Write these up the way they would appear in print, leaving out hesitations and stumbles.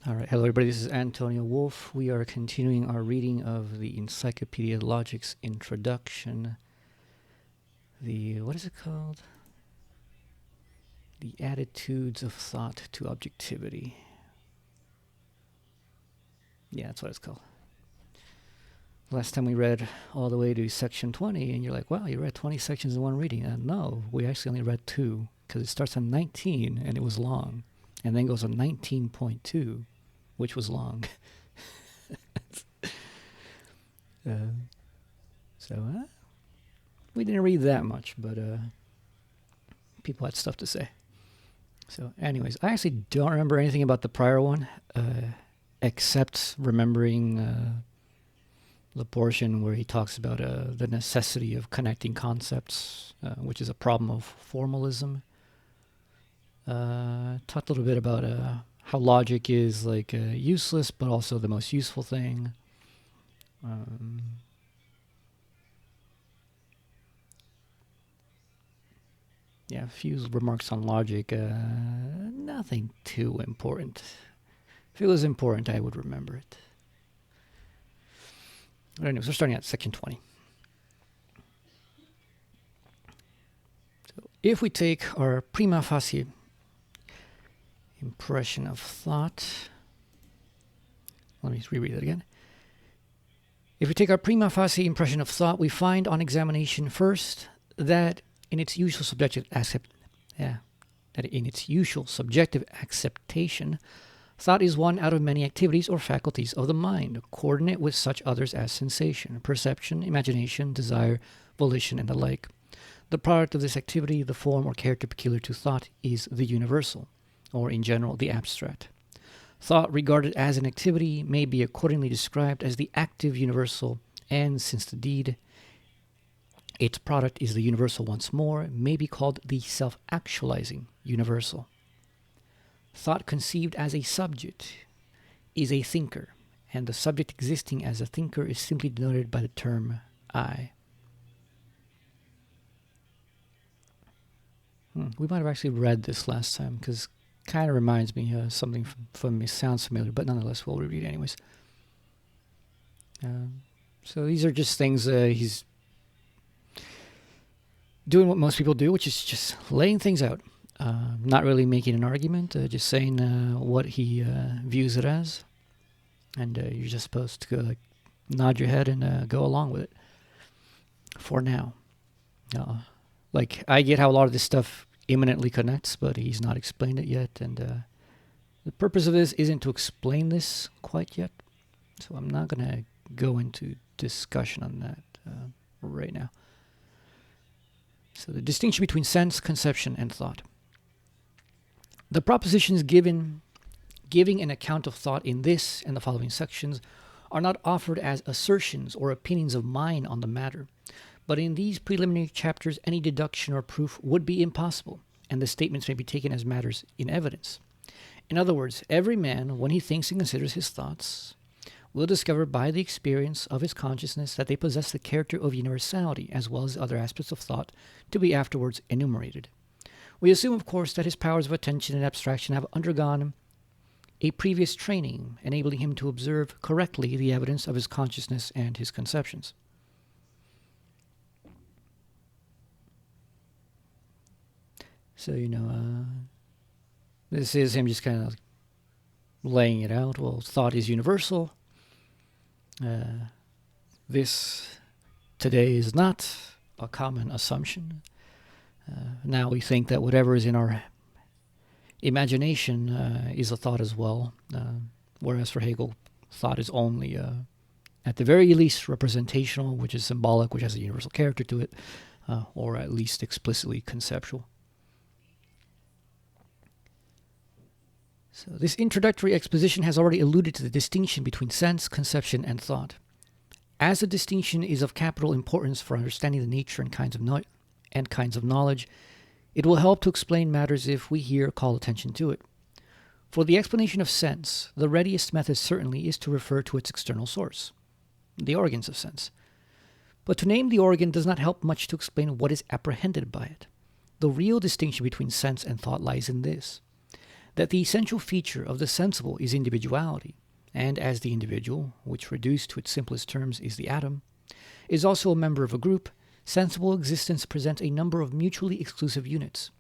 All right, hello everybody, this is Antonio Wolf. We are continuing our reading of the Encyclopedia Logic's introduction. What is it called? The Attitudes of Thought to Objectivity. Yeah, that's what it's called. Last time we read all the way to section 20, and you're like, wow, you read 20 sections in one reading. No, we actually only read 2, because it starts on 19, and it was long, and then goes on 19.2, which was long. We didn't read that much, but people had stuff to say. So anyways, I actually don't remember anything about the prior one, except remembering the portion where he talks about the necessity of connecting concepts, which is a problem of formalism. Talked a little bit about how logic is like useless, but also the most useful thing. Yeah, a few remarks on logic. Nothing too important. If it was important, I would remember it. But anyways, we're starting at section 20. So if we take our prima facie impression of thought, let me reread that again. If we take our prima facie impression of thought, we find on examination first that in its usual subjective acceptation, thought is one out of many activities or faculties of the mind, coordinate with such others as sensation, perception, imagination, desire, volition, and the like. The product of this activity, the form or character peculiar to thought, is the universal, or in general, the abstract. Thought, regarded as an activity, may be accordingly described as the active universal, and since the deed, its product is the universal once more, may be called the self-actualizing universal. Thought conceived as a subject is a thinker, and the subject existing as a thinker is simply denoted by the term I. We might have actually read this last time, because it kind of reminds me of something from me, sounds familiar, but nonetheless, we'll reread it anyways. So these are just things he's doing what most people do, which is just laying things out. Not really making an argument, just saying what he views it as. And you're just supposed to go, nod your head and go along with it. For now. Like, I get how a lot of this stuff imminently connects, but he's not explained it yet. And the purpose of this isn't to explain this quite yet. So I'm not going to go into discussion on that right now. So the distinction between sense, conception, and thought. The propositions giving an account of thought in this and the following sections are not offered as assertions or opinions of mine on the matter, but in these preliminary chapters any deduction or proof would be impossible, and the statements may be taken as matters in evidence. In other words, every man, when he thinks and considers his thoughts, will discover by the experience of his consciousness that they possess the character of universality, as well as other aspects of thought to be afterwards enumerated. We assume, of course, that his powers of attention and abstraction have undergone a previous training, enabling him to observe correctly the evidence of his consciousness and his conceptions. So, this is him just kind of laying it out. Well, thought is universal. This today is not a common assumption. Now we think that whatever is in our imagination is a thought as well, whereas for Hegel, thought is only, at the very least, representational, which is symbolic, which has a universal character to it, or at least explicitly conceptual. So this introductory exposition has already alluded to the distinction between sense, conception, and thought. As the distinction is of capital importance for understanding the nature and kinds of knowledge, it will help to explain matters if we here call attention to it. For the explanation of sense, the readiest method certainly is to refer to its external source, the organs of sense. But to name the organ does not help much to explain what is apprehended by it. The real distinction between sense and thought lies in this. that the essential feature of the sensible is individuality, and as the individual, which reduced to its simplest terms is the atom, is also a member of a group, sensible existence presents a number of mutually exclusive units.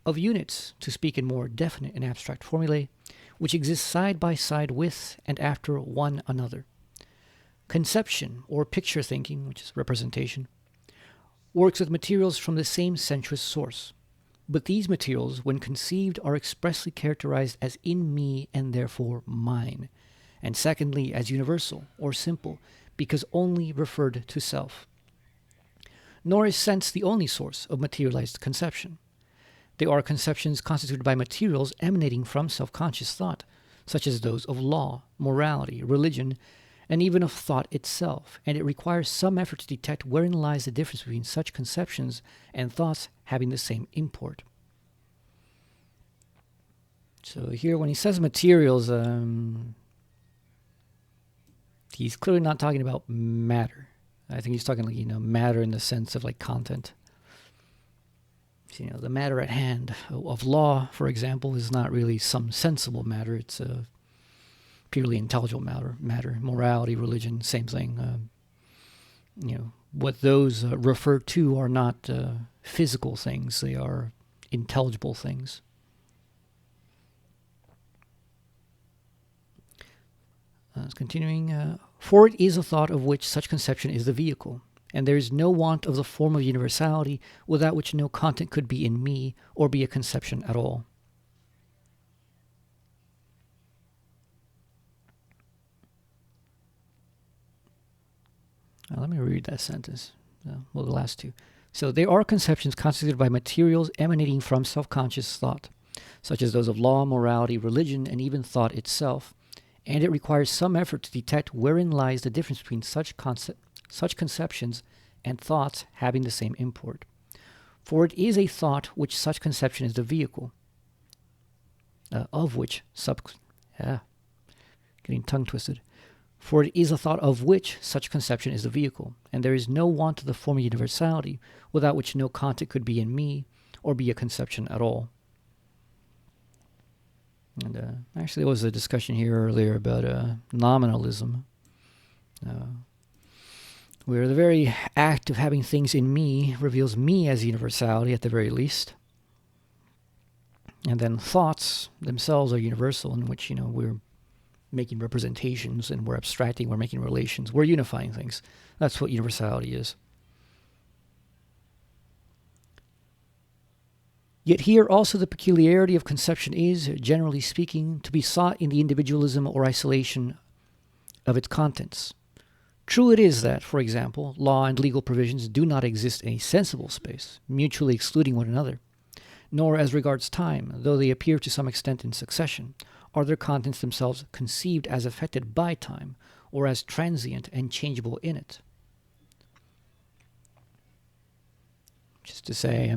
Of units, to speak in more definite and abstract formulae, which exist side by side with and after one another. Conception, or picture thinking, which is representation, works with materials from the same sensuous source. But these materials, when conceived, are expressly characterized as in me and therefore mine, and secondly as universal or simple, because only referred to self. Nor is sense the only source of materialized conception. There are conceptions constituted by materials emanating from self-conscious thought, such as those of law, morality, religion, and even of thought itself, and it requires some effort to detect wherein lies the difference between such conceptions and thoughts having the same import. So here, when he says materials, he's clearly not talking about matter. I think he's talking like, matter in the sense of like content. So, the matter at hand of law, for example, is not really some sensible matter. It's a purely intelligible matter. Morality, religion, same thing. What those refer to are not physical things. They are intelligible things. Continuing, for it is a thought of which such conception is the vehicle, and there is no want of the form of universality without which no content could be in me or be a conception at all. Let me read that sentence. The last two. So there are conceptions constituted by materials emanating from self-conscious thought, such as those of law, morality, religion, and even thought itself, and it requires some effort to detect wherein lies the difference between such conceptions and thoughts having the same import. For it is a thought which such conception is the vehicle, getting tongue twisted. For it is a thought of which such conception is the vehicle, and there is no want of the form of universality without which no content could be in me or be a conception at all. And actually, there was a discussion here earlier about nominalism, where the very act of having things in me reveals me as universality at the very least. And then thoughts themselves are universal, in which, we're making representations and we're abstracting, we're making relations, we're unifying things. That's what universality is. Yet here also the peculiarity of conception is, generally speaking, to be sought in the individualism or isolation of its contents. True it is that, for example, law and legal provisions do not exist in a sensible space, mutually excluding one another, nor as regards time, though they appear to some extent in succession, are their contents themselves conceived as affected by time, or as transient and changeable in it. Just to say,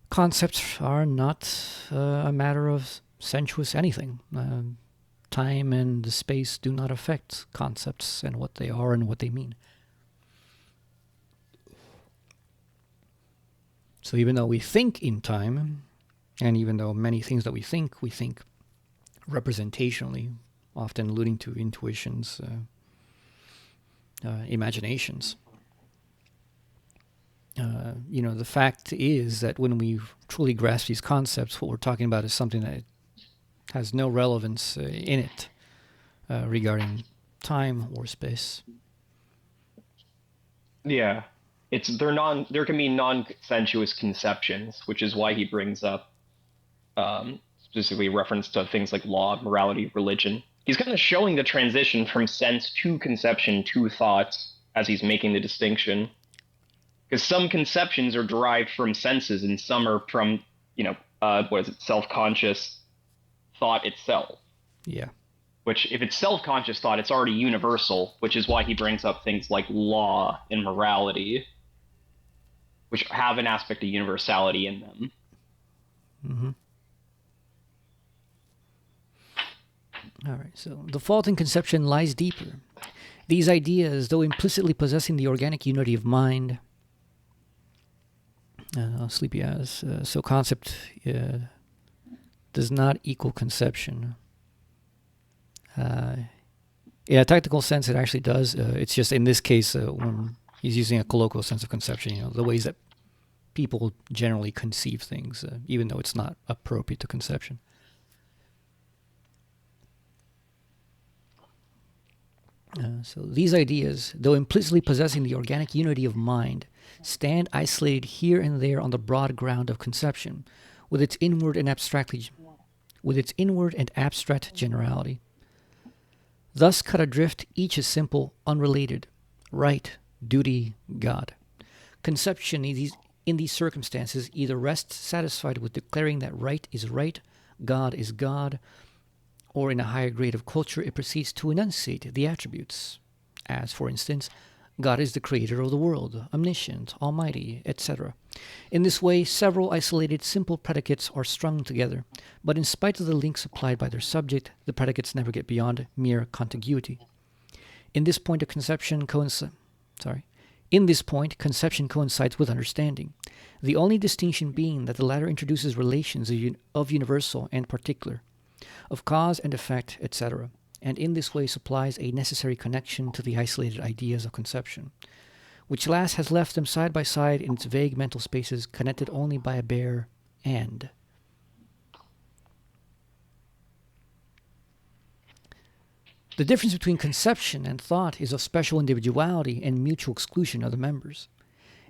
concepts are not a matter of sensuous anything. Time and the space do not affect concepts and what they are and what they mean. So even though we think in time, and even though many things that we think representationally, often alluding to intuitions, imaginations, the fact is that when we truly grasp these concepts, what we're talking about is something that has no relevance in it regarding time or space. Yeah, there can be non-sensuous conceptions, which is why he brings up specifically reference to things like law, morality, religion. He's kind of showing the transition from sense to conception to thought as he's making the distinction. Because some conceptions are derived from senses and some are from, self-conscious thought itself. Yeah. Which, if it's self-conscious thought, it's already universal, which is why he brings up things like law and morality, which have an aspect of universality in them. Mm-hmm. All right, so the fault in conception lies deeper. These ideas, though implicitly possessing the organic unity of mind, sleepy as, so concept, the does not equal conception. In a technical sense, it actually does. It's just in this case, when he's using a colloquial sense of conception, the ways that people generally conceive things, even though it's not appropriate to conception. So these ideas, though implicitly possessing the organic unity of mind, stand isolated here and there on the broad ground of conception, with its inward and abstract generality. Thus cut adrift, each is simple, unrelated, right, duty, God. Conception in these circumstances either rests satisfied with declaring that right is right, God is God, or in a higher grade of culture it proceeds to enunciate the attributes, as, for instance, God is the creator of the world, omniscient, almighty, etc. In this way, several isolated simple predicates are strung together, but in spite of the link supplied by their subject, the predicates never get beyond mere contiguity. In this point, conception coincides with understanding, the only distinction being that the latter introduces relations of universal and particular, of cause and effect, etc., and in this way supplies a necessary connection to the isolated ideas of conception, which last has left them side by side in its vague mental spaces, connected only by a bare and. The difference between conception and thought is of special individuality and mutual exclusion of the members.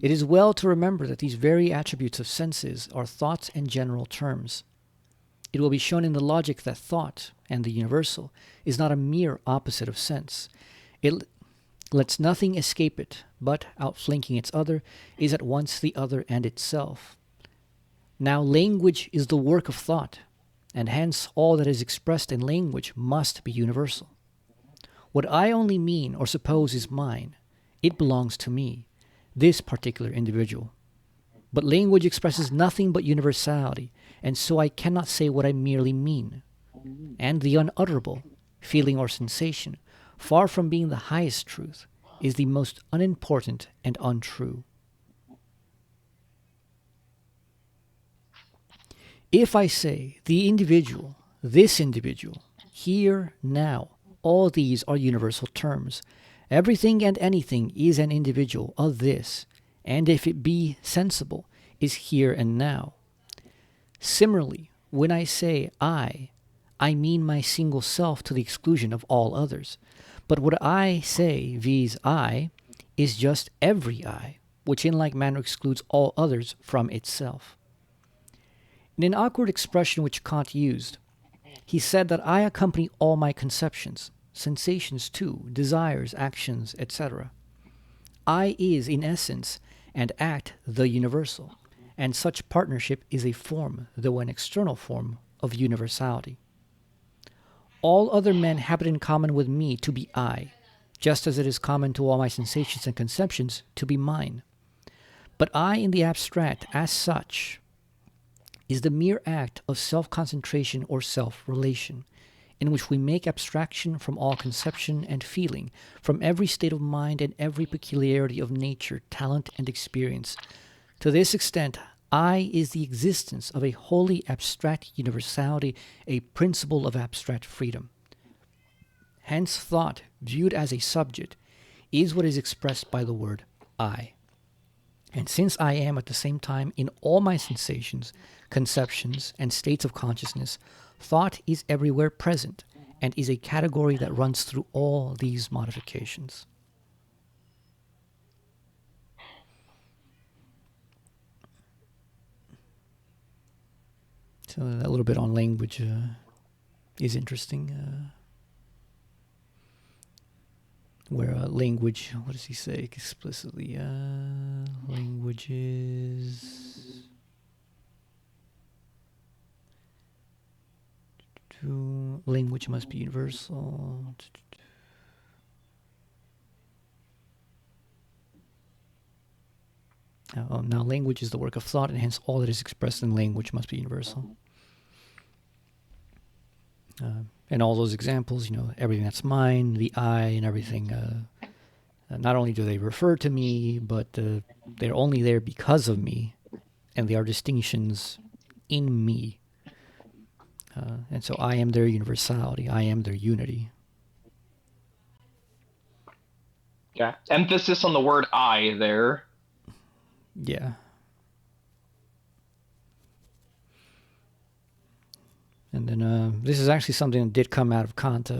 It is well to remember that these very attributes of senses are thoughts and general terms. It will be shown in the logic that thought, and the universal, is not a mere opposite of sense. It lets nothing escape it, but, outflanking its other, is at once the other and itself. Now language is the work of thought, and hence all that is expressed in language must be universal. What I only mean or suppose is mine. It belongs to me, this particular individual. But language expresses nothing but universality, and so I cannot say what I merely mean. And the unutterable, feeling or sensation, far from being the highest truth, is the most unimportant and untrue. If I say the individual, this individual, here, now, all these are universal terms. Everything and anything is an individual of this, and if it be sensible, is here and now. Similarly, when I say I mean my single self to the exclusion of all others. But what I say, viz. I, is just every I, which in like manner excludes all others from itself. In an awkward expression which Kant used, he said that I accompany all my conceptions, sensations too, desires, actions, etc. I is, in essence and act, the universal, and such partnership is a form, though an external form, of universality. All other men have it in common with me to be I, just as it is common to all my sensations and conceptions to be mine. But I in the abstract, as such, is the mere act of self-concentration or self-relation, in which we make abstraction from all conception and feeling, from every state of mind and every peculiarity of nature, talent, and experience. To this extent, I is the existence of a wholly abstract universality, a principle of abstract freedom. Hence thought, viewed as a subject, is what is expressed by the word I. And since I am at the same time in all my sensations, conceptions, and states of consciousness, thought is everywhere present and is a category that runs through all these modifications. So a little bit on language is interesting. Where language, what does he say explicitly? Language is... Language must be universal. Now language is the work of thought, and hence all that is expressed in language must be universal. And all those examples, everything that's mine, the I, and everything, not only do they refer to me, but they're only there because of me, and they are distinctions in me. And so I am their universality. I am their unity. Yeah. Emphasis on the word I there. Yeah. And then this is actually something that did come out of Kant.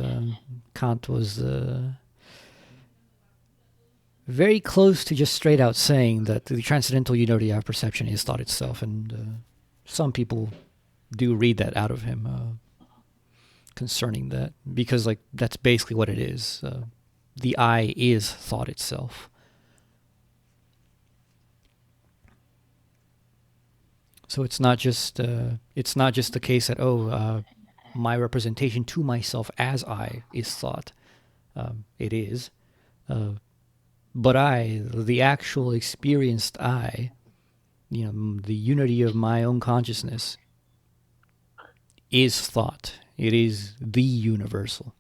Kant was very close to just straight out saying that the transcendental unity of perception is thought itself. And some people do read that out of him concerning that, because like that's basically what it is. The I is thought itself. So it's not just the case that my representation to myself as I is thought. It is, but I, the actual experienced I, the unity of my own consciousness, is thought. It is the universal.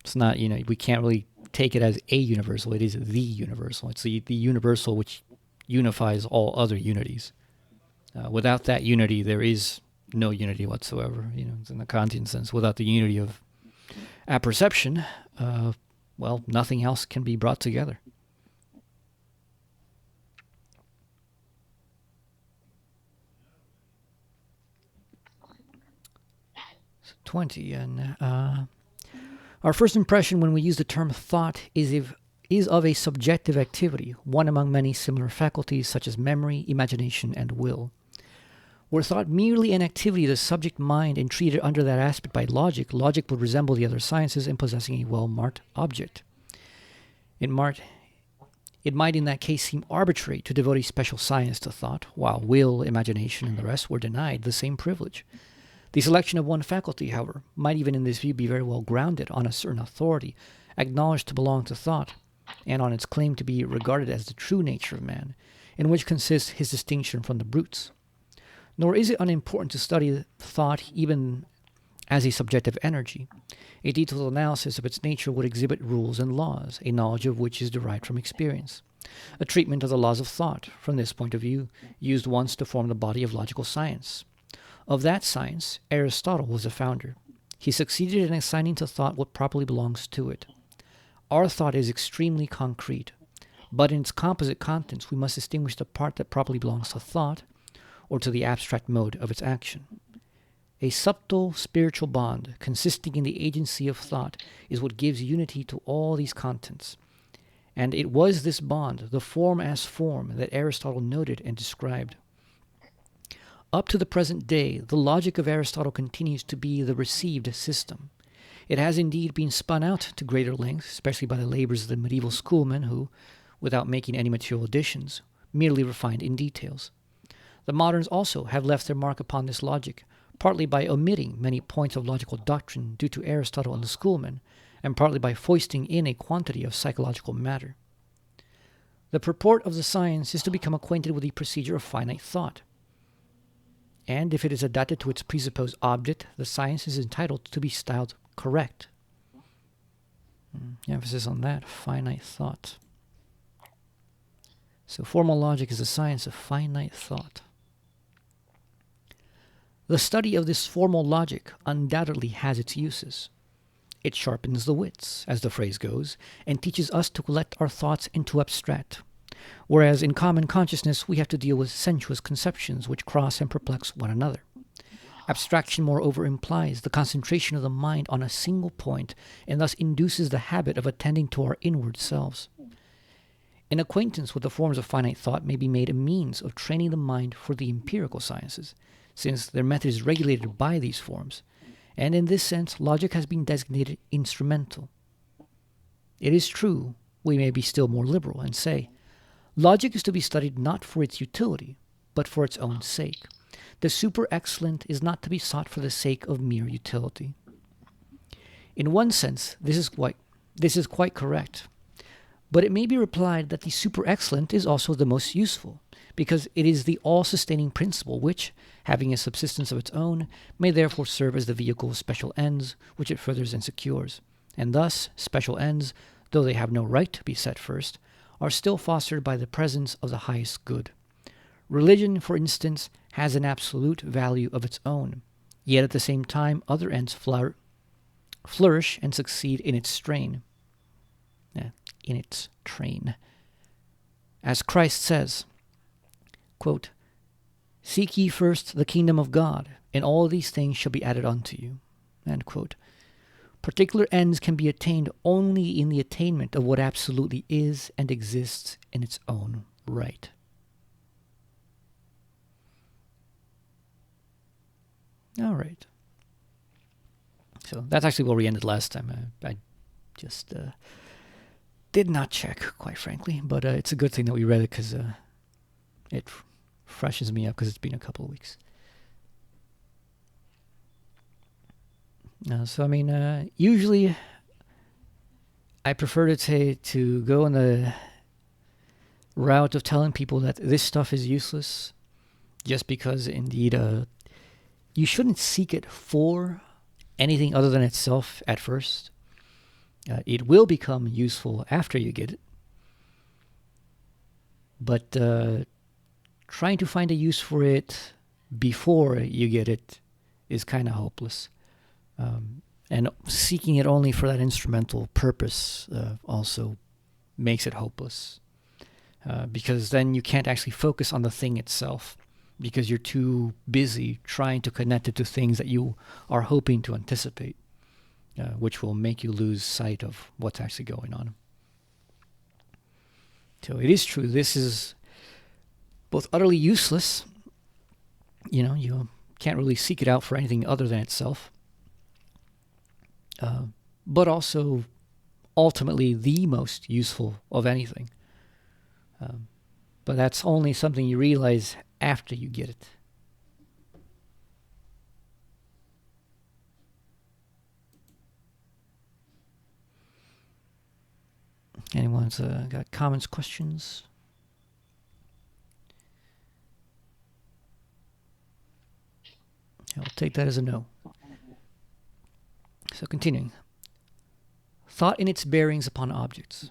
It's not, we can't really take it as a universal. It is the universal. It's the universal which unifies all other unities. Without that unity, there is no unity whatsoever. It's in the Kantian sense. Without the unity of apperception, nothing else can be brought together. So 20, and our first impression when we use the term thought is of a subjective activity, one among many similar faculties such as memory, imagination, and will. Were thought merely an activity of the subject mind and treated under that aspect by logic, logic would resemble the other sciences in possessing a well-marked object. It might in that case seem arbitrary to devote a special science to thought, while will, imagination, and the rest were denied the same privilege. The selection of one faculty, however, might even in this view be very well grounded on a certain authority, acknowledged to belong to thought, and on its claim to be regarded as the true nature of man, in which consists his distinction from the brutes. Nor is it unimportant to study thought even as a subjective energy. A detailed analysis of its nature would exhibit rules and laws, a knowledge of which is derived from experience. A treatment of the laws of thought, from this point of view, used once to form the body of logical science. Of that science, Aristotle was the founder. He succeeded in assigning to thought what properly belongs to it. Our thought is extremely concrete, but in its composite contents we must distinguish the part that properly belongs to thought, or to the abstract mode of its action. A subtle spiritual bond, consisting in the agency of thought, is what gives unity to all these contents. And it was this bond, the form as form, that Aristotle noted and described. Up to the present day, the logic of Aristotle continues to be the received system. It has indeed been spun out to greater length, especially by the labors of the medieval schoolmen who, without making any material additions, merely refined in details. The moderns also have left their mark upon this logic, partly by omitting many points of logical doctrine due to Aristotle and the schoolmen, and partly by foisting in a quantity of psychological matter. The purport of the science is to become acquainted with the procedure of finite thought. And if it is adapted to its presupposed object, the science is entitled to be styled correct. Emphasis on that, finite thought. So formal logic is the science of finite thought. The study of this formal logic undoubtedly has its uses. It sharpens the wits, as the phrase goes, and teaches us to collect our thoughts and to abstract. Whereas in common consciousness we have to deal with sensuous conceptions which cross and perplex one another. Abstraction, moreover, implies the concentration of the mind on a single point, and thus induces the habit of attending to our inward selves. An acquaintance with the forms of finite thought may be made a means of training the mind for the empirical sciences, since their method is regulated by these forms, and in this sense logic has been designated instrumental. It is true, we may be still more liberal and say, logic is to be studied not for its utility, but for its own sake. The super-excellent is not to be sought for the sake of mere utility. In one sense, this is quite correct. But it may be replied that the super-excellent is also the most useful, because it is the all-sustaining principle which, having a subsistence of its own, may therefore serve as the vehicle of special ends which it furthers and secures. And thus, special ends, though they have no right to be set first, are still fostered by the presence of the highest good. Religion, for instance, has an absolute value of its own, yet at the same time other ends flourish and succeed in its train. As Christ says, quote, "Seek ye first the kingdom of God, and all these things shall be added unto you." End quote. Particular ends can be attained only in the attainment of what absolutely is and exists in its own right. All right. So that's actually where we ended last time. I just did not check, quite frankly, but it's a good thing that we read it because it freshens me up because it's been a couple of weeks. So I mean, usually I prefer to go in the route of telling people that this stuff is useless, just because indeed you shouldn't seek it for anything other than itself at first. It will become useful after you get it, but trying to find a use for it before you get it is kind of hopeless. And seeking it only for that instrumental purpose also makes it hopeless. Because then you can't actually focus on the thing itself, because you're too busy trying to connect it to things that you are hoping to anticipate, which will make you lose sight of what's actually going on. So it is true, this is both utterly useless, you can't really seek it out for anything other than itself, but also ultimately the most useful of anything. But that's only something you realize after you get it. Anyone's got comments, questions? I'll take that as a no. So continuing. Thought in its bearings upon objects.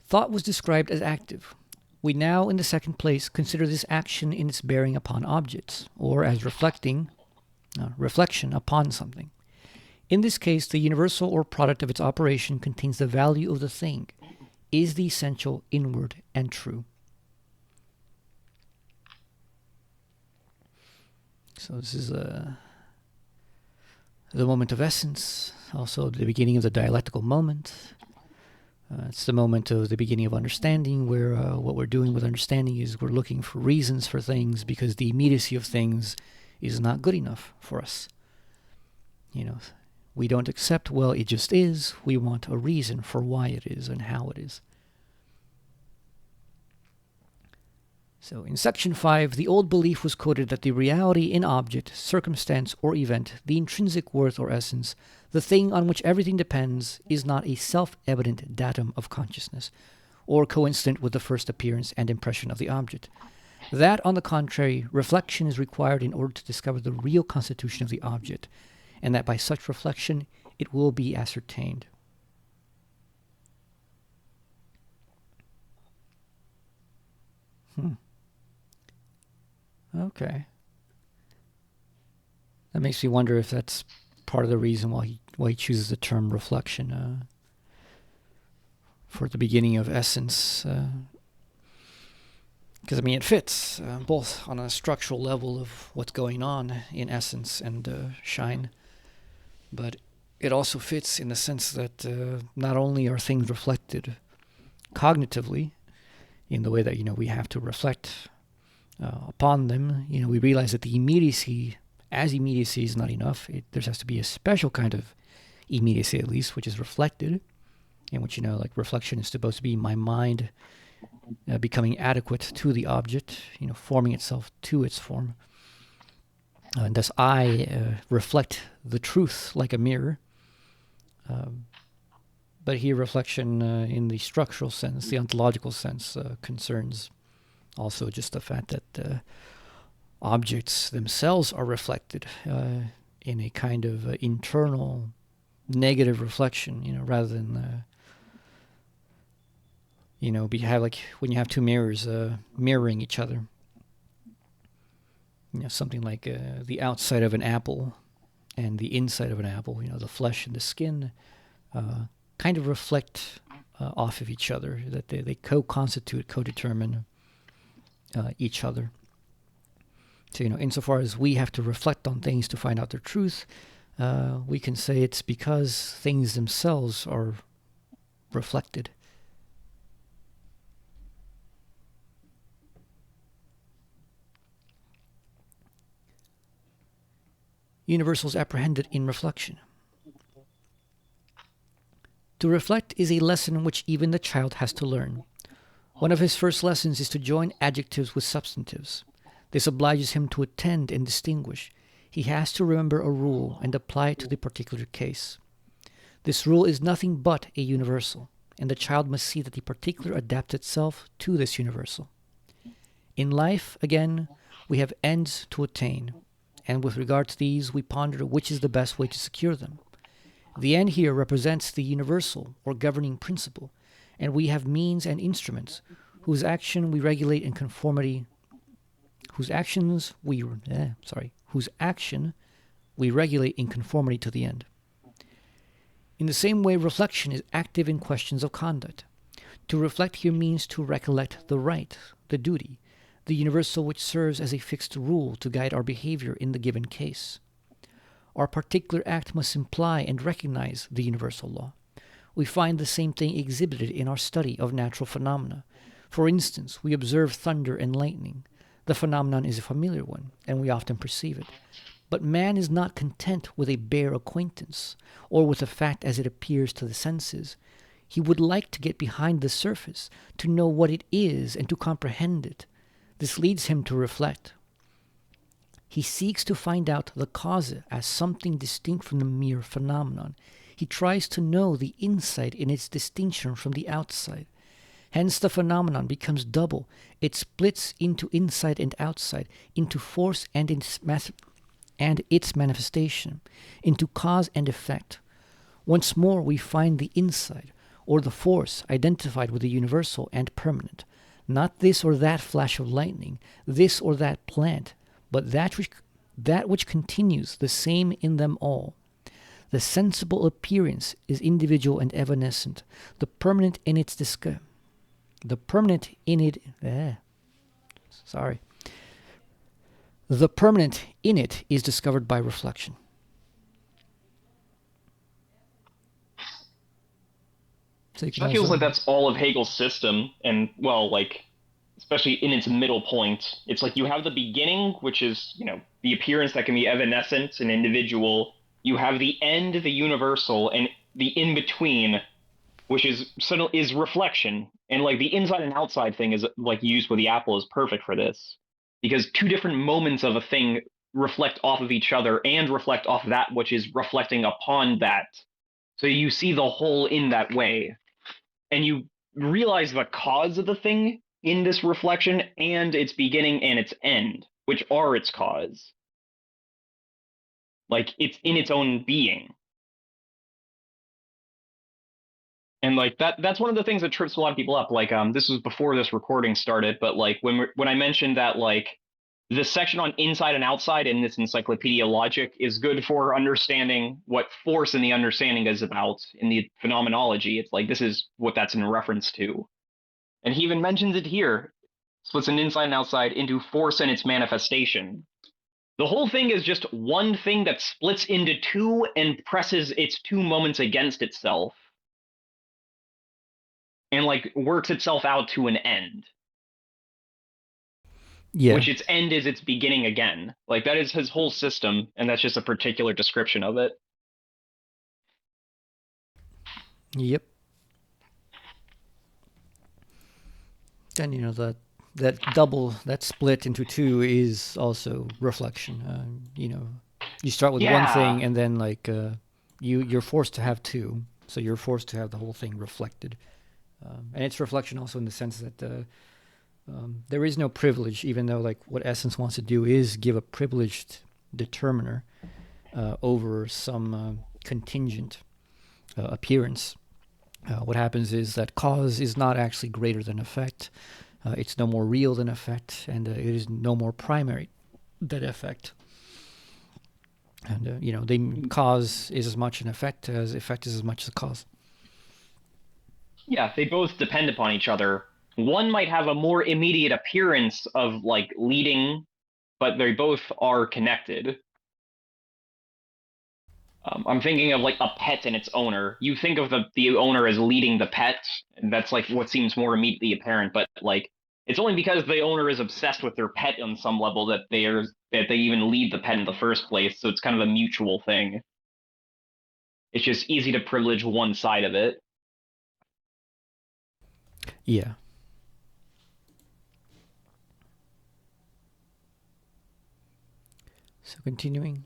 Thought was described as active. We now, in the second place, consider this action in its bearing upon objects, or as reflection upon something. In this case, the universal or product of its operation contains the value of the thing, is the essential, inward, and true. So this is the moment of essence, also the beginning of the dialectical moment. It's the moment of the beginning of understanding, where what we're doing with understanding is we're looking for reasons for things, because the immediacy of things is not good enough for us. We don't accept, well, it just is. We want a reason for why it is and how it is. So in section 5, the old belief was quoted that the reality in object, circumstance, or event, the intrinsic worth or essence, the thing on which everything depends, is not a self-evident datum of consciousness, or coincident with the first appearance and impression of the object. That, on the contrary, reflection is required in order to discover the real constitution of the object, and that by such reflection it will be ascertained. Okay. That makes me wonder if that's part of the reason why he chooses the term reflection for the beginning of essence. Because, it fits both on a structural level of what's going on in essence and shine, but it also fits in the sense that not only are things reflected cognitively in the way that, we have to reflect upon them, we realize that the immediacy is not enough. There has to be a special kind of immediacy, at least, which is reflected, in which, reflection is supposed to be my mind becoming adequate to the object, forming itself to its form. And thus I reflect the truth like a mirror. But here reflection in the structural sense, the ontological sense, concerns also just the fact that objects themselves are reflected in a kind of internal negative reflection, rather than have like when you have two mirrors mirroring each other. Something like the outside of an apple and the inside of an apple. The flesh and the skin kind of reflect off of each other. That they co-constitute, co-determine each other. So insofar as we have to reflect on things to find out their truth, we can say it's because things themselves are reflected. Universals apprehended in reflection. To reflect is a lesson which even the child has to learn. One of his first lessons is to join adjectives with substantives. This obliges him to attend and distinguish. He has to remember a rule and apply it to the particular case. This rule is nothing but a universal, and the child must see that the particular adapts itself to this universal. In life, again, we have ends to attain, and with regard to these, we ponder which is the best way to secure them. The end here represents the universal or governing principle, and we have means and instruments whose action we regulate in conformity, whose action we regulate in conformity to the end. In the same way, reflection is active in questions of conduct. To reflect here means to recollect the right, the duty, the universal which serves as a fixed rule to guide our behavior in the given case. Our particular act must imply and recognize the universal law. We find the same thing exhibited in our study of natural phenomena. For instance, we observe thunder and lightning. The phenomenon is a familiar one, and we often perceive it. But man is not content with a bare acquaintance, or with the fact as it appears to the senses. He would like to get behind the surface, to know what it is, and to comprehend it. This leads him to reflect. He seeks to find out the cause as something distinct from the mere phenomenon. He tries to know the inside in its distinction from the outside. Hence the phenomenon becomes double. It splits into inside and outside, into force and its manifestation, into cause and effect. Once more we find the inside, or the force, identified with the universal and permanent. Not this or that flash of lightning, this or that plant, but that which continues the same in them all. The sensible appearance is individual and evanescent. The permanent in it is discovered by reflection. So it feels like that's all of Hegel's system, and especially in its middle point, it's like you have the beginning, which is the appearance that can be evanescent and individual. You have the end, the universal, and the in between, which is reflection. And the inside and outside thing is used with the apple is perfect for this, because two different moments of a thing reflect off of each other and reflect off that which is reflecting upon that. So you see the whole in that way, and you realize the cause of the thing in this reflection and its beginning and its end, which are its cause. It's in its own being. And that's one of the things that trips a lot of people up. This was before this recording started, but when I mentioned that the section on inside and outside in this Encyclopedia logic is good for understanding what force in the understanding is about in the phenomenology. It's this is what that's in reference to. And he even mentions it here. Splits an inside and outside into force and its manifestation. The whole thing is just one thing that splits into two and presses its two moments against itself. And works itself out to an end. Yeah. Which its end is its beginning again. That is his whole system, and that's just a particular description of it. Yep. And that split into two is also reflection. You start with one thing, and then you're forced to have two, so you're forced to have the whole thing reflected. And it's reflection also in the sense that there is no privilege, even though what Essence wants to do is give a privileged determiner over some contingent appearance. What happens is that cause is not actually greater than effect. It's no more real than effect, and it is no more primary than effect. And the cause is as much an effect as effect is as much the cause. Yeah, they both depend upon each other. One might have a more immediate appearance of like leading, but they both are connected. I'm thinking of like a pet and its owner. You think of the owner as leading the pet, and that's like what seems more immediately apparent. But like, it's only because the owner is obsessed with their pet on some level that they even lead the pet in the first place. So it's kind of a mutual thing. It's just easy to privilege one side of it. Yeah. So continuing.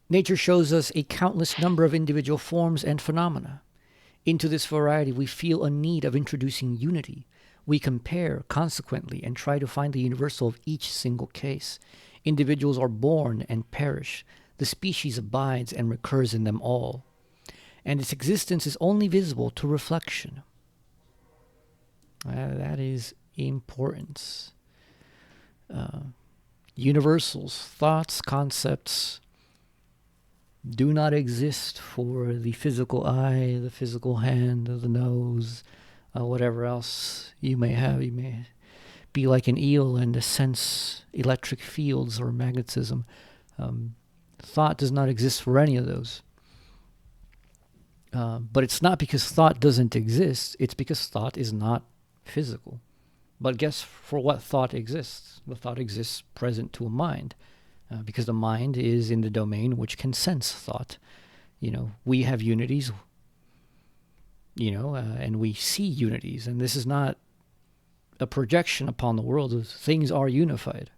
Nature shows us a countless number of individual forms and phenomena. Into this variety, we feel a need of introducing unity. We compare, consequently, and try to find the universal of each single case. Individuals are born and perish. The species abides and recurs in them all. And its existence is only visible to reflection. That is importance. Universals, thoughts, concepts do not exist for the physical eye, the physical hand, the nose, whatever else you may have. You may be like an eel and sense electric fields or magnetism. Thought does not exist for any of those. But it's not because thought doesn't exist, it's because thought is not physical. But guess for what thought exists? The thought exists present to a mind, because the mind is in the domain which can sense thought. We have unities, and we see unities, and this is not a projection upon the world. Things are unified,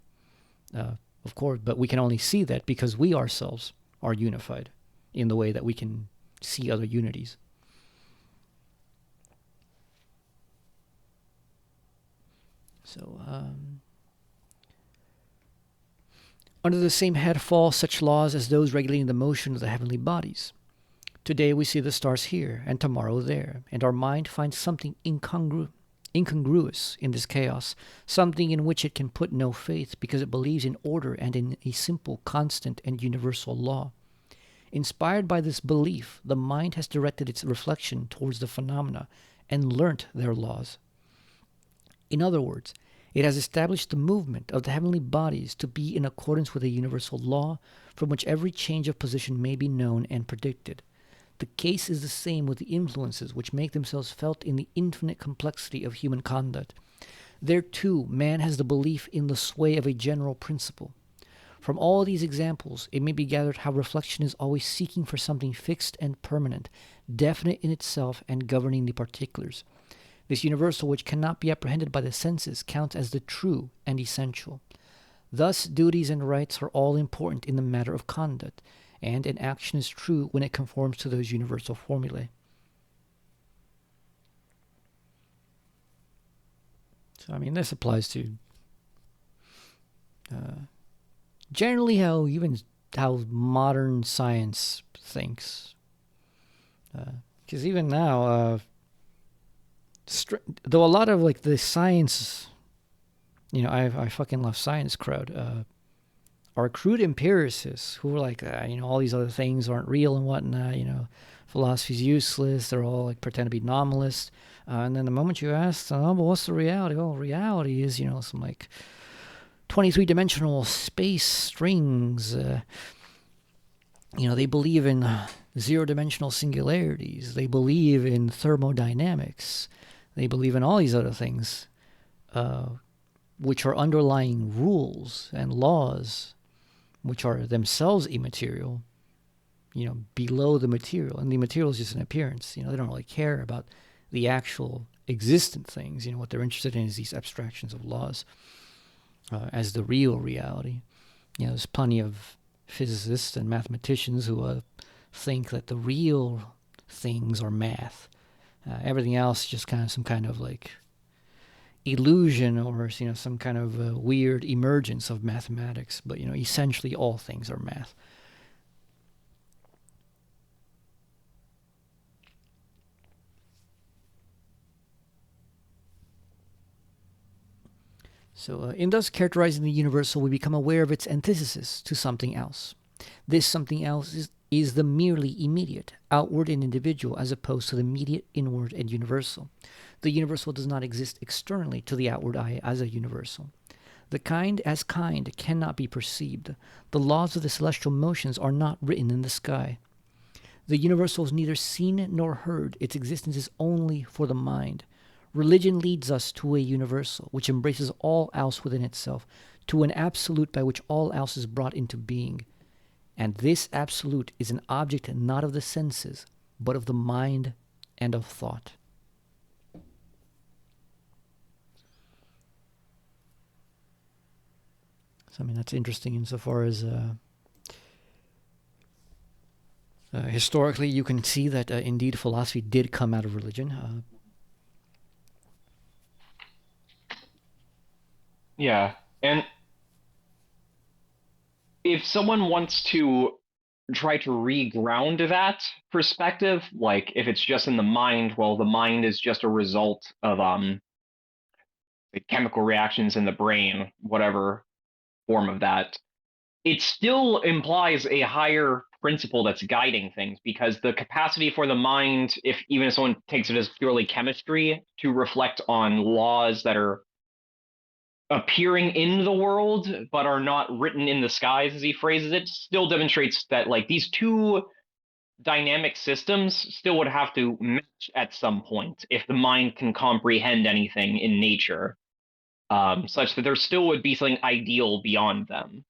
of course, but we can only see that because we ourselves are unified in the way that we can see other unities. So, under the same head fall such laws as those regulating the motion of the heavenly bodies. Today we see the stars here, and tomorrow there, and our mind finds something incongruous in this chaos, something in which it can put no faith because it believes in order and in a simple, constant, and universal law. Inspired by this belief, the mind has directed its reflection towards the phenomena and learnt their laws. In other words, it has established the movement of the heavenly bodies to be in accordance with a universal law from which every change of position may be known and predicted. The case is the same with the influences which make themselves felt in the infinite complexity of human conduct. There, too, man has the belief in the sway of a general principle. From all these examples, it may be gathered how reflection is always seeking for something fixed and permanent, definite in itself and governing the particulars. This universal which cannot be apprehended by the senses counts as the true and essential. Thus, duties and rights are all important in the matter of conduct, and an action is true when it conforms to those universal formulae. So, this applies to generally how modern science thinks. Because even now, though a lot of like the science, I fucking love science crowd, are crude empiricists who are like, all these other things aren't real and whatnot, philosophy's useless, they're all like pretend to be nominalists. And then the moment you ask, well, what's the reality? Well, reality is, some like 23-dimensional space strings. They believe in zero-dimensional singularities. They believe in thermodynamics. They believe in all these other things, which are underlying rules and laws, which are themselves immaterial, below the material. And the material is just an appearance. They don't really care about the actual existent things. What they're interested in is these abstractions of laws as the real reality. There's plenty of physicists and mathematicians who think that the real things are math. Everything else is just kind of some kind of like illusion or some kind of weird emergence of mathematics. But essentially all things are math. So in thus characterizing the universal, we become aware of its antithesis to something else. This something else is the merely immediate, outward and individual, as opposed to the immediate, inward, and universal. The universal does not exist externally to the outward eye as a universal. The kind as kind cannot be perceived. The laws of the celestial motions are not written in the sky. The universal is neither seen nor heard. Its existence is only for the mind. Religion leads us to a universal, which embraces all else within itself, to an absolute by which all else is brought into being. And this absolute is an object not of the senses, but of the mind and of thought. So, I mean, that's interesting insofar as historically you can see that indeed philosophy did come out of religion. Yeah, and if someone wants to try to reground that perspective, like if it's just in the mind, well, the mind is just a result of the chemical reactions in the brain, whatever form of that. It still implies a higher principle that's guiding things, because the capacity for the mind, if even if someone takes it as purely chemistry, to reflect on laws that are appearing in the world but are not written in the skies, as he phrases it, still demonstrates that like these two dynamic systems still would have to match at some point if the mind can comprehend anything in nature, such that there still would be something ideal beyond them.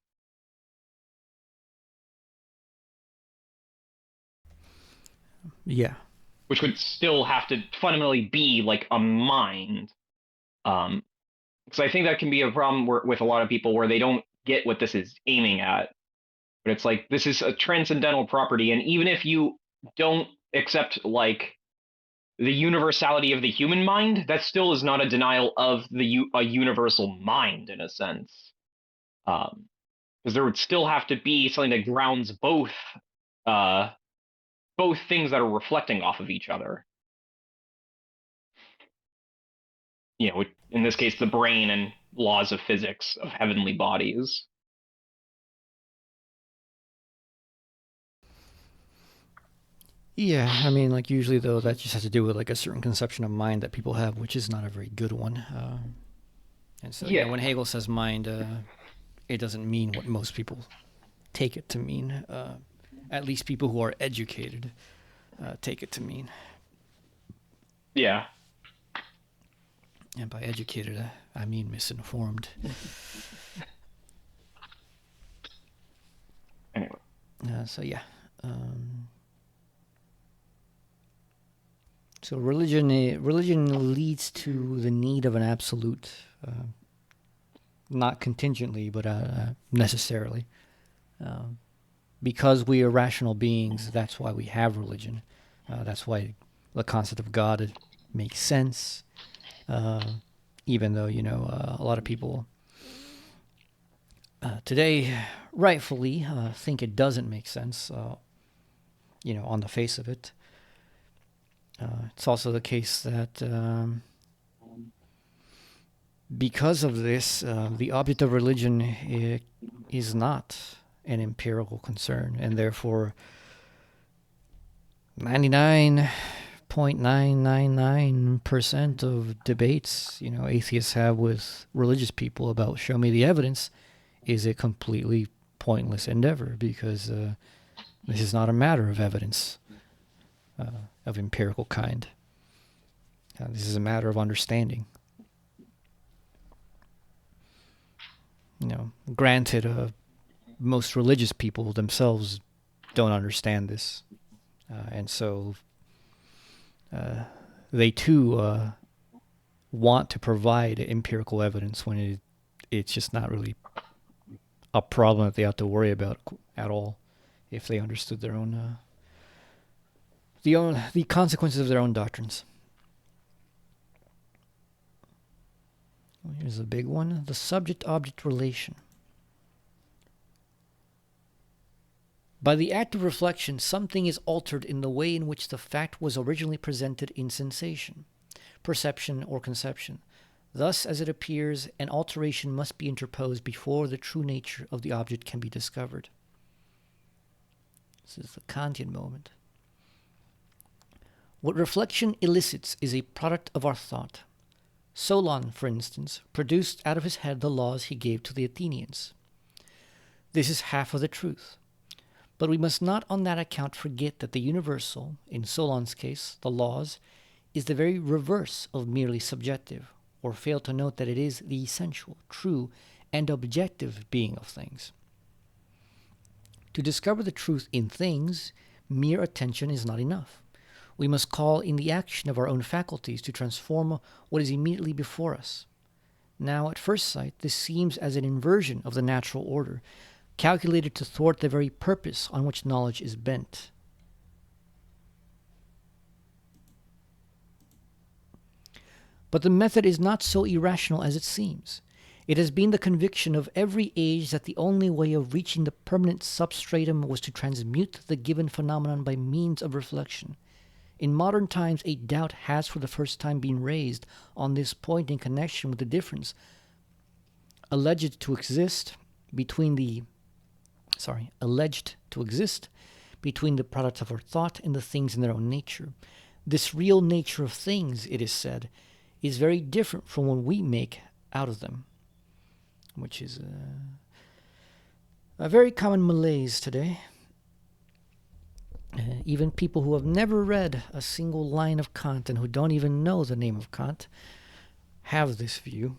Yeah. Which would still have to fundamentally be like a mind. Because I think that can be a problem with a lot of people where they don't get what this is aiming at. But it's like this is a transcendental property, and even if you don't accept like the universality of the human mind, that still is not a denial of a universal mind in a sense. Because there would still have to be something that grounds uh, both things that are reflecting off of each other. You know, in this case, the brain and laws of physics of heavenly bodies. Yeah, I mean, like usually though, that just has to do with like a certain conception of mind that people have, which is not a very good one. And so, Yeah, when Hegel says mind, it doesn't mean what most people take it to mean. At least people who are educated take it to mean. yeah. And by educated, I mean misinformed. Anyway, So yeah. So religion leads to the need of an absolute, not contingently, but necessarily. Because we are rational beings, that's why we have religion. That's why the concept of God makes sense. Even though a lot of people today rightfully think it doesn't make sense. On the face of it. It's also the case that because of this, the object of religion is not an empirical concern, and therefore 99.999% of debates, atheists have with religious people about show me the evidence is a completely pointless endeavor, because this is not a matter of evidence of empirical kind. This is a matter of understanding. Granted, most religious people themselves don't understand this, and so they too want to provide empirical evidence when it's just not really a problem that they have to worry about at all, if they understood their own the consequences of their own doctrines. Here's a big one: the subject-object relation. By the act of reflection, something is altered in the way in which the fact was originally presented in sensation, perception, or conception. Thus, as it appears, an alteration must be interposed before the true nature of the object can be discovered. This is the Kantian moment. What reflection elicits is a product of our thought. Solon, for instance, produced out of his head the laws he gave to the Athenians. This is half of the truth. But we must not on that account forget that the universal, in Solon's case, the laws, is the very reverse of merely subjective, or fail to note that it is the essential, true, and objective being of things. To discover the truth in things, mere attention is not enough. We must call in the action of our own faculties to transform what is immediately before us. Now, at first sight, this seems as an inversion of the natural order, calculated to thwart the very purpose on which knowledge is bent. But the method is not so irrational as it seems. It has been the conviction of every age that the only way of reaching the permanent substratum was to transmute the given phenomenon by means of reflection. In modern times, a doubt has for the first time been raised on this point in connection with the difference alleged to exist between the products of our thought and the things in their own nature. This real nature of things, it is said, is very different from what we make out of them, which is a very common malaise today. Even people who have never read a single line of Kant and who don't even know the name of Kant have this view.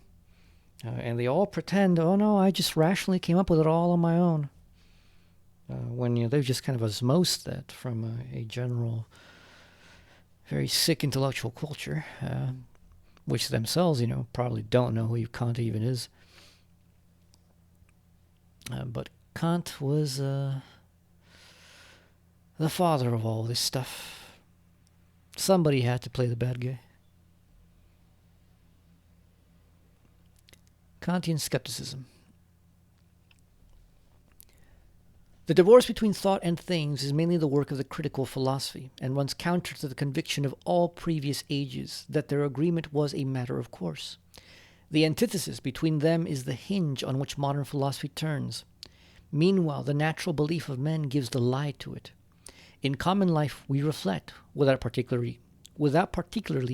And they all pretend, oh no, I just rationally came up with it all on my own. When they've just kind of osmosed that from a general, very sick intellectual culture, which themselves, probably don't know who Kant even is. But Kant was the father of all this stuff. Somebody had to play the bad guy. Kantian skepticism. The divorce between thought and things is mainly the work of the critical philosophy, and runs counter to the conviction of all previous ages that their agreement was a matter of course. The antithesis between them is the hinge on which modern philosophy turns. Meanwhile, the natural belief of men gives the lie to it. In common life, we reflect, without particularly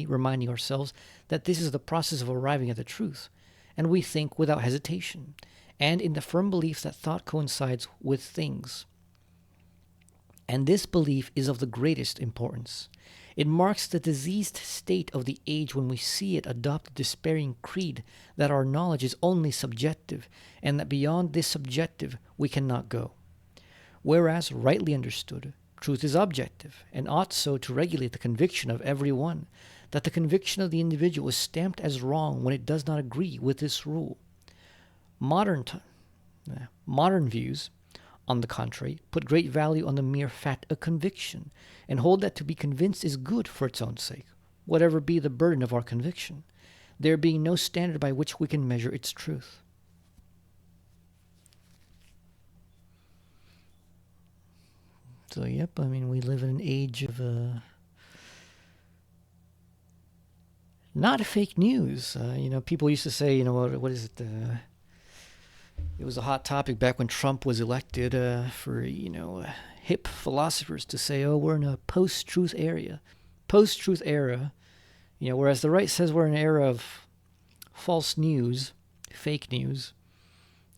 reminding ourselves that this is the process of arriving at the truth, and we think without hesitation, and in the firm belief that thought coincides with things. And this belief is of the greatest importance. It marks the diseased state of the age when we see it adopt the despairing creed that our knowledge is only subjective, and that beyond this subjective we cannot go. Whereas, rightly understood, truth is objective, and ought so to regulate the conviction of every one, that the conviction of the individual is stamped as wrong when it does not agree with this rule. Modern views, on the contrary, put great value on the mere fact of conviction, and hold that to be convinced is good for its own sake, whatever be the burden of our conviction, there being no standard by which we can measure its truth. So, yep, we live in an age of not fake news. People used to say, what is it? It was a hot topic back when Trump was elected for, hip philosophers to say, oh, we're in a post-truth era. Post-truth era, whereas the right says we're in an era of false news, fake news.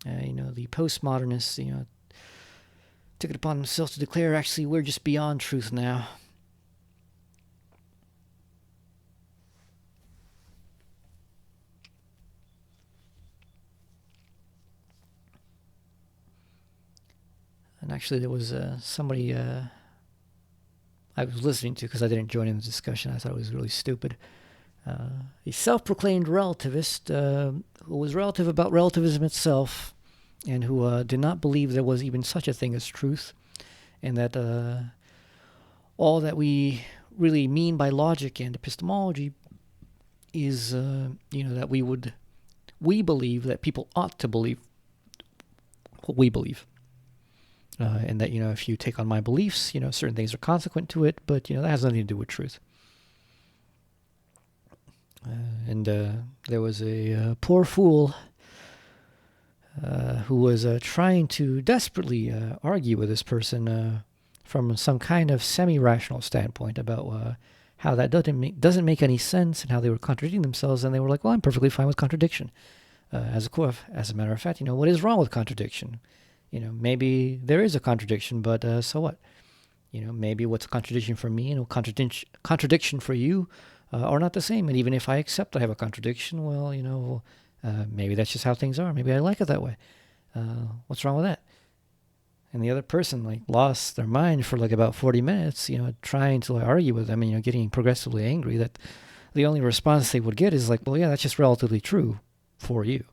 The postmodernists, took it upon themselves to declare, actually, we're just beyond truth now. And actually, there was somebody I was listening to, because I didn't join in the discussion. I thought it was really stupid. A self-proclaimed relativist who was relative about relativism itself, and who did not believe there was even such a thing as truth, and that all that we really mean by logic and epistemology is, that we believe that people ought to believe what we believe. And that, if you take on my beliefs, certain things are consequent to it, but, that has nothing to do with truth. and there was a poor fool who was trying to desperately argue with this person from some kind of semi-rational standpoint about how that doesn't make any sense and how they were contradicting themselves. And they were like, well, I'm perfectly fine with contradiction. As a matter of fact, what is wrong with contradiction? Maybe there is a contradiction, but so what? Maybe what's a contradiction for me and a contradiction for you are not the same. And even if I accept I have a contradiction, well, maybe that's just how things are. Maybe I like it that way. What's wrong with that? And the other person lost their mind for about 40 minutes, trying to argue with them and, getting progressively angry that the only response they would get is well, yeah, that's just relatively true for you.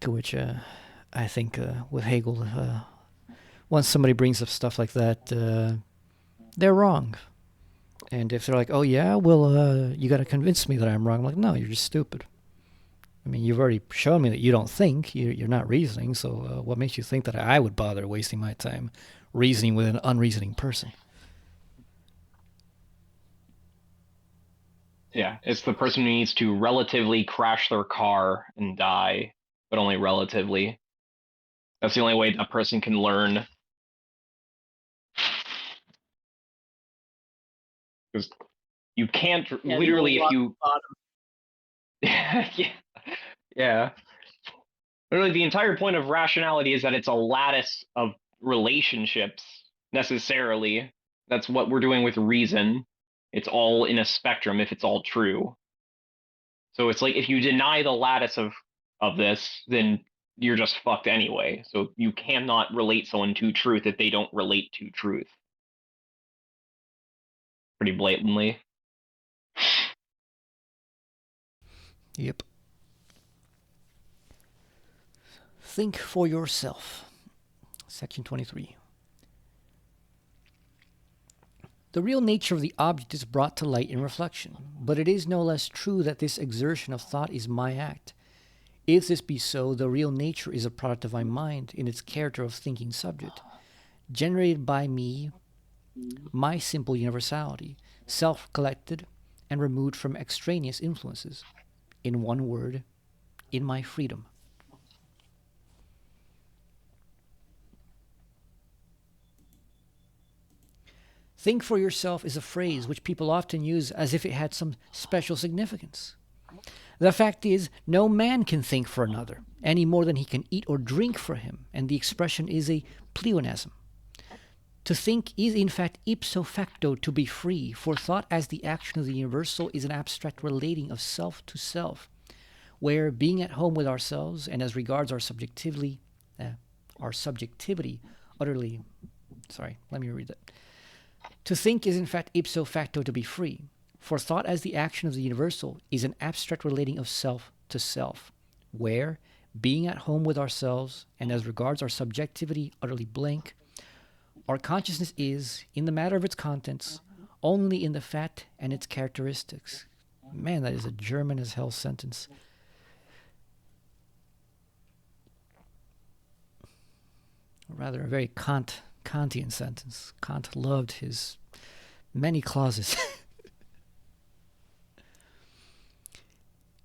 To which I think with Hegel, once somebody brings up stuff like that, they're wrong. And if they're like, oh yeah, well, you got to convince me that I'm wrong. I'm like, no, you're just stupid. I mean, you've already shown me that you don't think, you're not reasoning, so what makes you think that I would bother wasting my time reasoning with an unreasoning person? Yeah, it's the person who needs to relatively crash their car and die, but only relatively. That's the only way a person can learn. Because you can't literally, if you yeah. Literally, the entire point of rationality is that it's a lattice of relationships, necessarily. That's what we're doing with reason. It's all in a spectrum if it's all true. So it's if you deny the lattice of this, then you're just fucked anyway. So you cannot relate someone to truth if they don't relate to truth. Pretty blatantly. Yep. Think for yourself. Section 23. The real nature of the object is brought to light in reflection, but it is no less true that this exertion of thought is my act. If this be so, the real nature is a product of my mind in its character of thinking subject, generated by me, my simple universality, self-collected and removed from extraneous influences. In one word, in my freedom. Think for yourself is a phrase which people often use as if it had some special significance. The fact is, no man can think for another, any more than he can eat or drink for him, and the expression is a pleonasm. To think is in fact ipso facto to be free, for thought as the action of the universal is an abstract relating of self to self, where being at home with ourselves and as regards our subjectivity utterly... Sorry, let me read that. To think is in fact ipso facto to be free, for thought as the action of the universal is an abstract relating of self to self, where, being at home with ourselves and as regards our subjectivity utterly blank, our consciousness is, in the matter of its contents, only in the fact and its characteristics. Man, that is a German as hell sentence. Or rather, a very Kantian sentence. Kant loved his many clauses.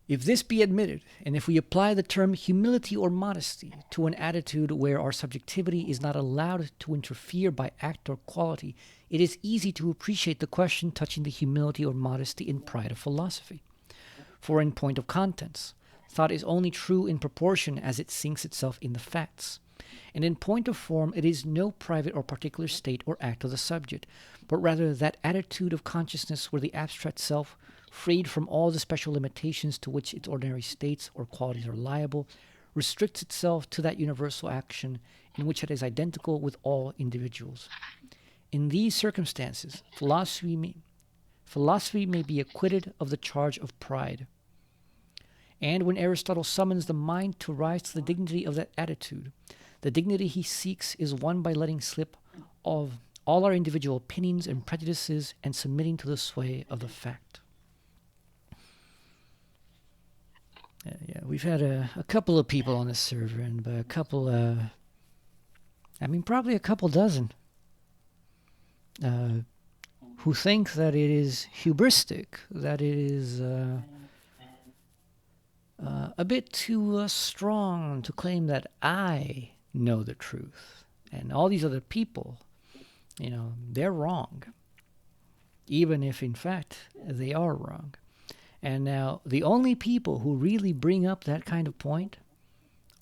If this be admitted, and if we apply the term humility or modesty to an attitude where our subjectivity is not allowed to interfere by act or quality, it is easy to appreciate the question touching the humility or modesty in pride of philosophy. For in point of contents, thought is only true in proportion as it sinks itself in the facts. And in point of form, it is no private or particular state or act of the subject, but rather that attitude of consciousness where the abstract self, freed from all the special limitations to which its ordinary states or qualities are liable, restricts itself to that universal action in which it is identical with all individuals. In these circumstances, philosophy may be acquitted of the charge of pride. And when Aristotle summons the mind to rise to the dignity of that attitude, the dignity he seeks is won by letting slip of all our individual opinions and prejudices and submitting to the sway of the fact. Yeah, we've had a couple of people on this server, and by a couple, I mean probably a couple dozen who think that it is hubristic, that it is a bit too strong to claim that I know the truth. And all these other people, they're wrong. Even if, in fact, they are wrong. And now, the only people who really bring up that kind of point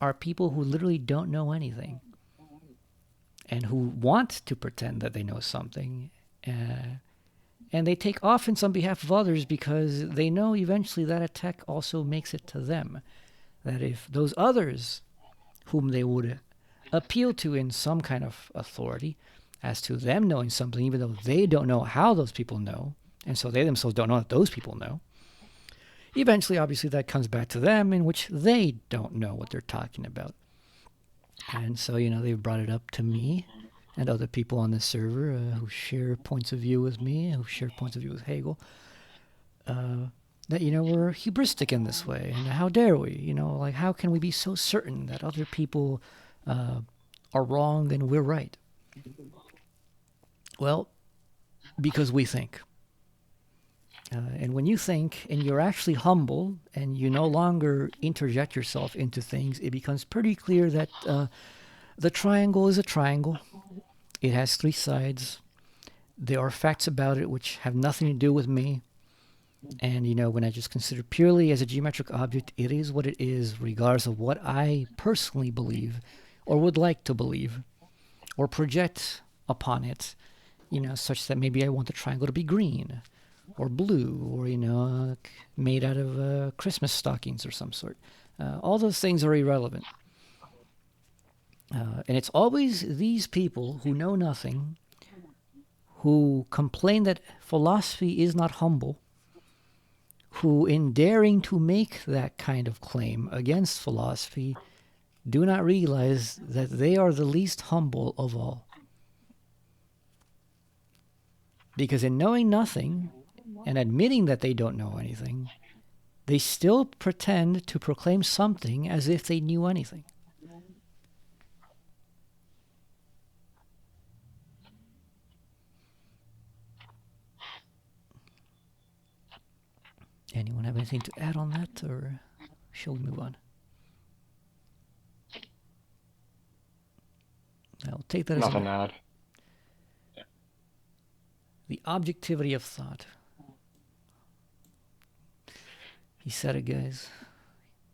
are people who literally don't know anything and who want to pretend that they know something. And they take offense on behalf of others because they know eventually that attack also makes it to them. That if those others whom they would appeal to in some kind of authority as to them knowing something, even though they don't know how those people know, and so they themselves don't know that those people know, eventually, obviously, that comes back to them, in which they don't know what they're talking about. And so, they've brought it up to me and other people on this server who share points of view with me, who share points of view with Hegel, that, we're hubristic in this way. And how dare we? Like, how can we be so certain that other people are wrong and we're right? Well, because we think. And when you think and you're actually humble and you no longer interject yourself into things, it becomes pretty clear that the triangle is a triangle. It has three sides. There are facts about it which have nothing to do with me. And, when I just consider purely as a geometric object, it is what it is, regardless of what I personally believe or would like to believe or project upon it, such that maybe I want the triangle to be green or blue or, made out of Christmas stockings or some sort. All those things are irrelevant. And it's always these people who know nothing, who complain that philosophy is not humble, who, in daring to make that kind of claim against philosophy, do not realize that they are the least humble of all. Because in knowing nothing and admitting that they don't know anything, they still pretend to proclaim something as if they knew anything. Anyone have anything to add on that, or shall we move on? I'll take that Nothing as to add. The objectivity of thought. He said it, guys.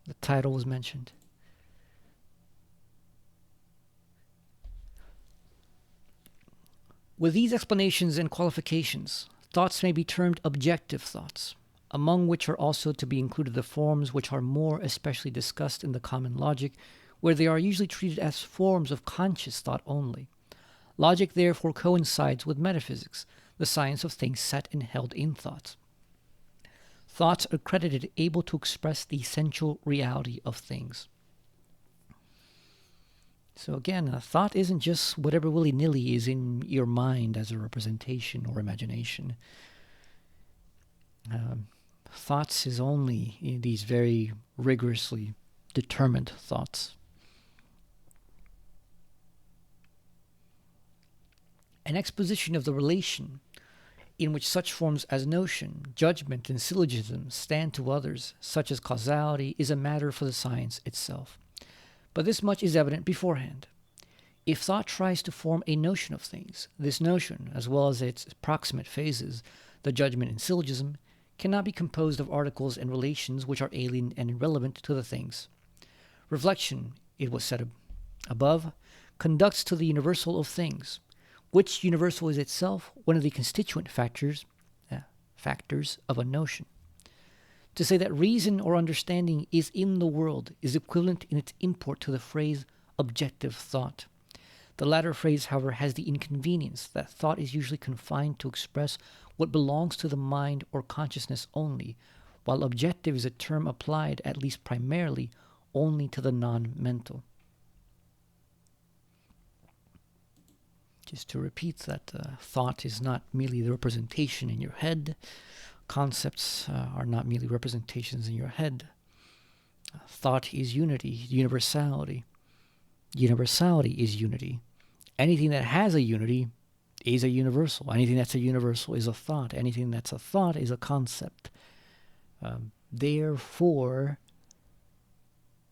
The title was mentioned. With these explanations and qualifications, thoughts may be termed objective thoughts, among which are also to be included the forms which are more especially discussed in the common logic, where they are usually treated as forms of conscious thought only. Logic therefore coincides with metaphysics, the science of things set and held in thoughts. Thoughts are credited able to express the essential reality of things. So again, a thought isn't just whatever willy-nilly is in your mind as a representation or imagination. Thoughts is only these very rigorously determined thoughts. An exposition of the relation in which such forms as notion, judgment, and syllogism stand to others, such as causality, is a matter for the science itself. But this much is evident beforehand. If thought tries to form a notion of things, this notion, as well as its proximate phases, the judgment and syllogism, cannot be composed of articles and relations which are alien and irrelevant to the things. Reflection, it was said above, conducts to the universal of things, which universal is itself one of the constituent factors of a notion. To say that reason or understanding is in the world is equivalent in its import to the phrase objective thought. The latter phrase, however, has the inconvenience that thought is usually confined to express what belongs to the mind or consciousness only, while objective is a term applied, at least primarily, only to the non-mental. Just to repeat that thought is not merely the representation in your head. Concepts are not merely representations in your head. Thought is unity, universality. Universality is unity. Anything that has a unity is a universal. Anything that's a universal is a thought. Anything that's a thought is a concept. Therefore,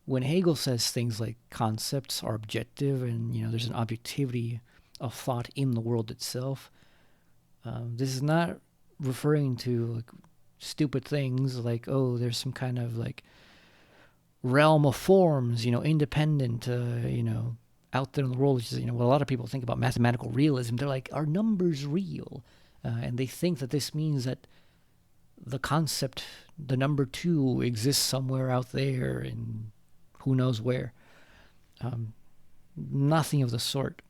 when Hegel says things like concepts are objective and, there's an objectivity of thought in the world itself, this is not referring to like stupid things like, oh, there's some kind of like realm of forms, independent, out there in the world, which is, what a lot of people think about mathematical realism. They're like, are numbers real? And they think that this means that the concept, the number 2, exists somewhere out there in who knows where. Nothing of the sort.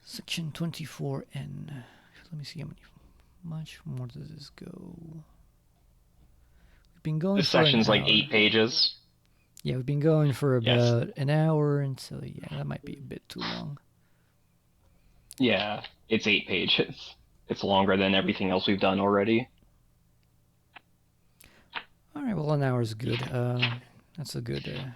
Section 24N. Let me see how much more does this go. We've been going This for section's an like hour. 8 pages. Yeah, we've been going for Yes. about an hour, and so that might be a bit too long. Yeah, it's 8 pages. It's longer than everything else we've done already. All right, well, an hour is good. That's a good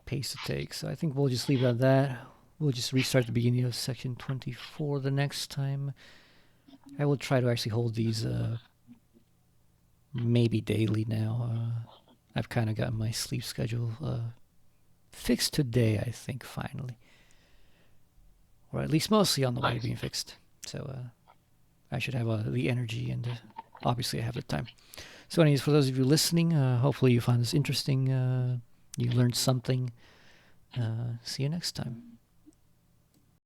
pace to take. So I think we'll just leave it at that. We'll just restart the beginning of section 24 the next time. I will try to actually hold these maybe daily now. I've kind of gotten my sleep schedule fixed today, I think, finally. Or at least mostly on the way to being fixed. So I should have the energy, and obviously I have the time. So anyways, for those of you listening, hopefully you found this interesting. You learned something. See you next time.